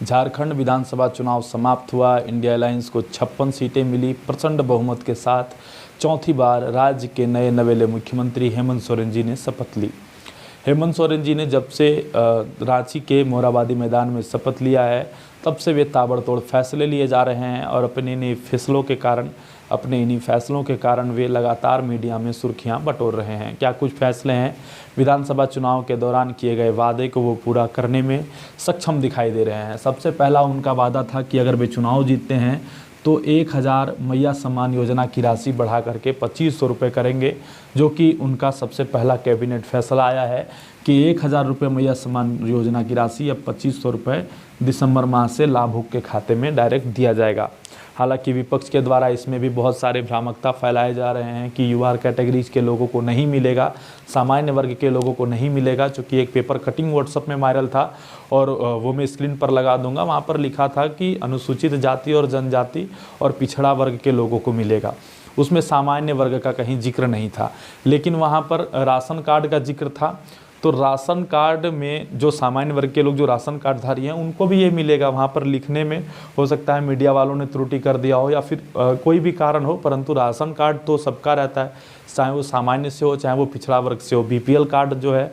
झारखंड विधानसभा चुनाव समाप्त हुआ। इंडिया अलायंस को 56 सीटें मिली। प्रचंड बहुमत के साथ चौथी बार राज्य के नए नवेले मुख्यमंत्री हेमंत सोरेन जी ने शपथ ली। हेमंत सोरेन जी ने जब से रांची के मोरहाबादी मैदान में शपथ लिया है, तब से वे ताबड़तोड़ फैसले लिए जा रहे हैं और अपने इन्हीं फैसलों के कारण वे लगातार मीडिया में सुर्खियां बटोर रहे हैं। क्या कुछ फैसले हैं, विधानसभा चुनाव के दौरान किए गए वादे को वो पूरा करने में सक्षम दिखाई दे रहे हैं। सबसे पहला उनका वादा था कि अगर वे चुनाव जीतते हैं तो 1000 मैया सम्मान योजना की राशि बढ़ा करके 2500 रुपये करेंगे, जो कि उनका सबसे पहला कैबिनेट फैसला आया है कि 1000 रुपये मैया सम्मान योजना की राशि अब 2500 रुपये दिसंबर माह से लाभुक के खाते में डायरेक्ट दिया जाएगा। हालांकि विपक्ष के द्वारा इसमें भी बहुत सारे भ्रामकता फैलाए जा रहे हैं कि यूआर कैटेगरीज के लोगों को नहीं मिलेगा, सामान्य वर्ग के लोगों को नहीं मिलेगा। चूँकि एक पेपर कटिंग व्हाट्सएप में वायरल था और वो मैं स्क्रीन पर लगा दूंगा, वहाँ पर लिखा था कि अनुसूचित जाति और जनजाति और पिछड़ा वर्ग के लोगों को मिलेगा। उसमें सामान्य वर्ग का कहीं जिक्र नहीं था, लेकिन वहाँ पर राशन कार्ड का जिक्र था। तो राशन कार्ड में जो सामान्य वर्ग के लोग जो राशन कार्डधारी हैं उनको भी ये मिलेगा। वहाँ पर लिखने में हो सकता है मीडिया वालों ने त्रुटि कर दिया हो या फिर कोई भी कारण हो, परंतु राशन कार्ड तो सबका रहता है, चाहे वो सामान्य से हो चाहे वो पिछड़ा वर्ग से हो। बीपीएल कार्ड जो है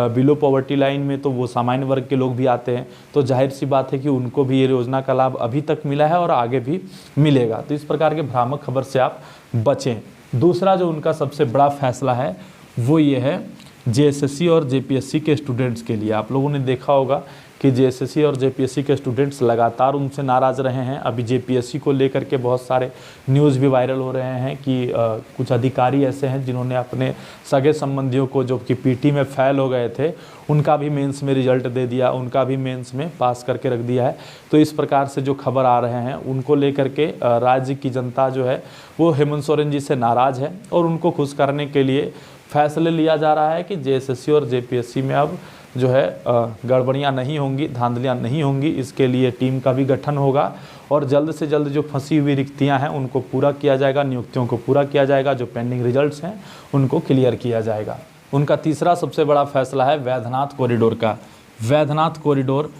बिलो पॉवर्टी लाइन में, तो वो सामान्य वर्ग के लोग भी आते हैं। तो जाहिर सी बात है कि उनको भी ये योजना का लाभ अभी तक मिला है और आगे भी मिलेगा। तो इस प्रकार के भ्रामक खबर से आप बचें। दूसरा जो उनका सबसे बड़ा फैसला है वो ये है जेएसएससी और जेपीएससी के स्टूडेंट्स के लिए। आप लोगों ने देखा होगा कि जेएसएससी और जेपीएससी के स्टूडेंट्स लगातार उनसे नाराज़ रहे हैं। अभी जेपीएससी को लेकर के बहुत सारे न्यूज़ भी वायरल हो रहे हैं कि कुछ अधिकारी ऐसे हैं जिन्होंने अपने सगे संबंधियों को, जो कि पीटी में फेल हो गए थे, उनका भी मेंस में रिजल्ट दे दिया, उनका भी मेंस में पास करके रख दिया है। तो इस प्रकार से जो खबर आ रहे हैं उनको लेकर के राज्य की जनता जो है वो हेमंत सोरेन जी से नाराज़ है और उनको खुश करने के लिए फैसले लिया जा रहा है कि जेएसएससी और जेपीएससी में अब जो है गड़बड़ियां नहीं होंगी, धांधलियां नहीं होंगी। इसके लिए टीम का भी गठन होगा और जल्द से जल्द जो फंसी हुई रिक्तियां हैं उनको पूरा किया जाएगा, नियुक्तियों को पूरा किया जाएगा, जो पेंडिंग रिजल्ट्स हैं उनको क्लियर किया जाएगा। उनका तीसरा सबसे बड़ा फैसला है वैद्यनाथ कॉरिडोर का। वैद्यनाथ कॉरिडोर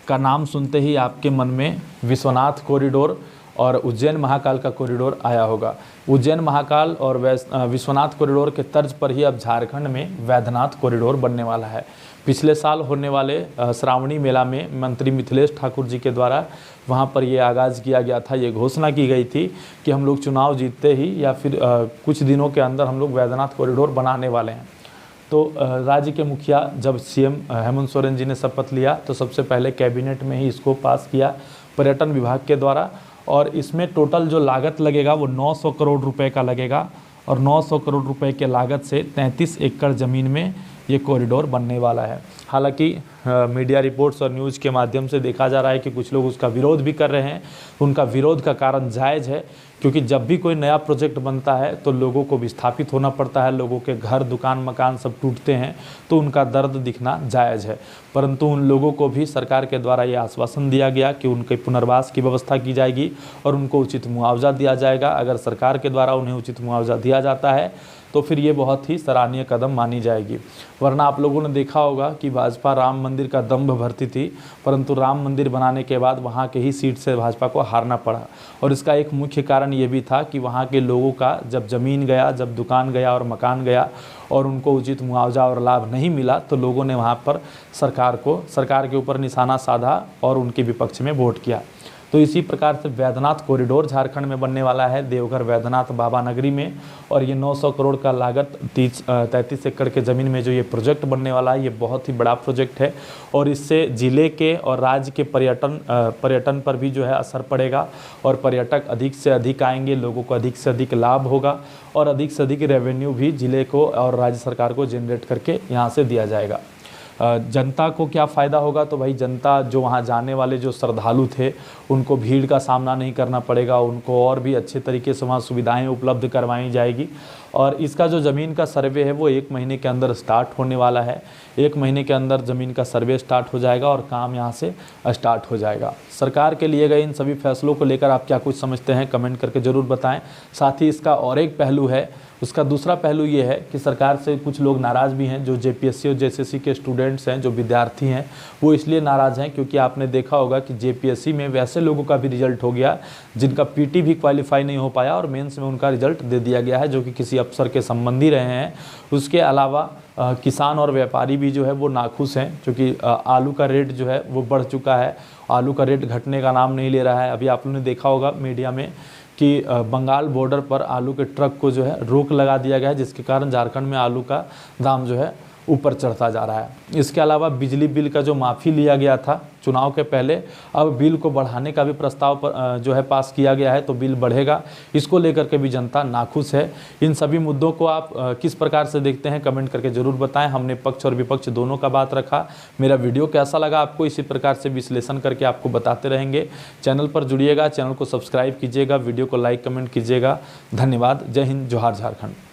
का नाम सुनते ही आपके मन में विश्वनाथ कॉरिडोर और उज्जैन महाकाल का कॉरिडोर आया होगा। उज्जैन महाकाल और विश्वनाथ कॉरिडोर के तर्ज पर ही अब झारखंड में वैद्यनाथ कॉरिडोर बनने वाला है। पिछले साल होने वाले श्रावणी मेला में मंत्री मिथिलेश ठाकुर जी के द्वारा वहां पर ये आगाज़ किया गया था। ये घोषणा की गई थी कि हम लोग चुनाव जीतते ही या फिर कुछ दिनों के अंदर हम लोग वैद्यनाथ कॉरिडोर बनाने वाले हैं। तो राज्य के मुखिया जब सीएम हेमंत सोरेन जी ने शपथ लिया तो सबसे पहले कैबिनेट में ही इसको पास किया पर्यटन विभाग के द्वारा, और इसमें टोटल जो लागत लगेगा वो 900 करोड़ रुपए का लगेगा और 900 करोड़ रुपए के लागत से 33 एकड़ ज़मीन में ये कॉरिडोर बनने वाला है। हालांकि मीडिया रिपोर्ट्स और न्यूज़ के माध्यम से देखा जा रहा है कि कुछ लोग उसका विरोध भी कर रहे हैं। उनका विरोध का कारण जायज़ है, क्योंकि जब भी कोई नया प्रोजेक्ट बनता है तो लोगों को विस्थापित होना पड़ता है, लोगों के घर दुकान मकान सब टूटते हैं, तो उनका दर्द दिखना जायज़ है। परंतु उन लोगों को भी सरकार के द्वारा ये आश्वासन दिया गया कि उनके पुनर्वास की व्यवस्था की जाएगी और उनको उचित मुआवजा दिया जाएगा। अगर सरकार के द्वारा उन्हें उचित मुआवजा दिया जाता है तो फिर ये बहुत ही सराहनीय कदम मानी जाएगी। वरना आप लोगों ने देखा होगा कि भाजपा राम मंदिर का दंभ भरती थी, परंतु राम मंदिर बनाने के बाद वहाँ के ही सीट से भाजपा को हारना पड़ा। और इसका एक मुख्य कारण ये भी था कि वहाँ के लोगों का जब ज़मीन गया, जब दुकान गया और मकान गया और उनको उचित मुआवजा और लाभ नहीं मिला, तो लोगों ने वहाँ पर सरकार के ऊपर निशाना साधा और उनके विपक्ष में वोट किया। तो इसी प्रकार से वैद्यनाथ कॉरिडोर झारखंड में बनने वाला है, देवघर वैद्यनाथ बाबा नगरी में। और ये 900 करोड़ का लागत 33 एकड़ के ज़मीन में जो ये प्रोजेक्ट बनने वाला है, ये बहुत ही बड़ा प्रोजेक्ट है और इससे ज़िले के और राज्य के पर्यटन पर भी जो है असर पड़ेगा और पर्यटक अधिक से अधिक आएंगे, लोगों को अधिक से अधिक लाभ होगा और अधिक से अधिक रेवेन्यू भी ज़िले को और राज्य सरकार को जनरेट करके यहाँ से दिया जाएगा। जनता को क्या फ़ायदा होगा, तो भाई जनता जो वहाँ जाने वाले जो श्रद्धालु थे उनको भीड़ का सामना नहीं करना पड़ेगा, उनको और भी अच्छे तरीके से वहाँ सुविधाएं उपलब्ध करवाई जाएगी। और इसका जो ज़मीन का सर्वे है वो 1 महीने के अंदर स्टार्ट होने वाला है। 1 महीने के अंदर ज़मीन का सर्वे स्टार्ट हो जाएगा और काम यहाँ से स्टार्ट हो जाएगा। सरकार के लिए गए इन सभी फैसलों को लेकर आप क्या कुछ समझते हैं, कमेंट करके ज़रूर बताएं। साथ ही इसका और एक पहलू है उसका दूसरा पहलू ये है कि सरकार से कुछ लोग नाराज़ भी हैं, जो जेपीएससी और जेएसएससी के स्टूडेंट्स हैं, जो विद्यार्थी हैं, वो इसलिए नाराज़ हैं क्योंकि आपने देखा होगा कि जेपीएससी में वैसे लोगों का भी रिजल्ट हो गया जिनका पीटी भी क्वालिफाई नहीं हो पाया और मेंस में उनका रिजल्ट दे दिया गया है, जो कि किसी अफसर के संबंधी रहे हैं। उसके अलावा किसान और व्यापारी भी जो है वो नाखुश हैं, क्योंकि आलू का रेट जो है वो बढ़ चुका है, आलू का रेट घटने का नाम नहीं ले रहा है। अभी आप लोगों ने देखा होगा मीडिया में कि बंगाल बॉर्डर पर आलू के ट्रक को जो है रोक लगा दिया गया है, जिसके कारण झारखंड में आलू का दाम जो है ऊपर चढ़ता जा रहा है। इसके अलावा बिजली बिल का जो माफ़ी लिया गया था चुनाव के पहले, अब बिल को बढ़ाने का भी प्रस्ताव पर जो है पास किया गया है, तो बिल बढ़ेगा। इसको लेकर के भी जनता नाखुश है। इन सभी मुद्दों को आप किस प्रकार से देखते हैं, कमेंट करके ज़रूर बताएं। हमने पक्ष और विपक्ष दोनों का बात रखा। मेरा वीडियो कैसा लगा आपको, इसी प्रकार से विश्लेषण करके आपको बताते रहेंगे। चैनल पर जुड़िएगा, चैनल को सब्सक्राइब कीजिएगा, वीडियो को लाइक कमेंट कीजिएगा। धन्यवाद। जय हिंद, जोहार झारखंड।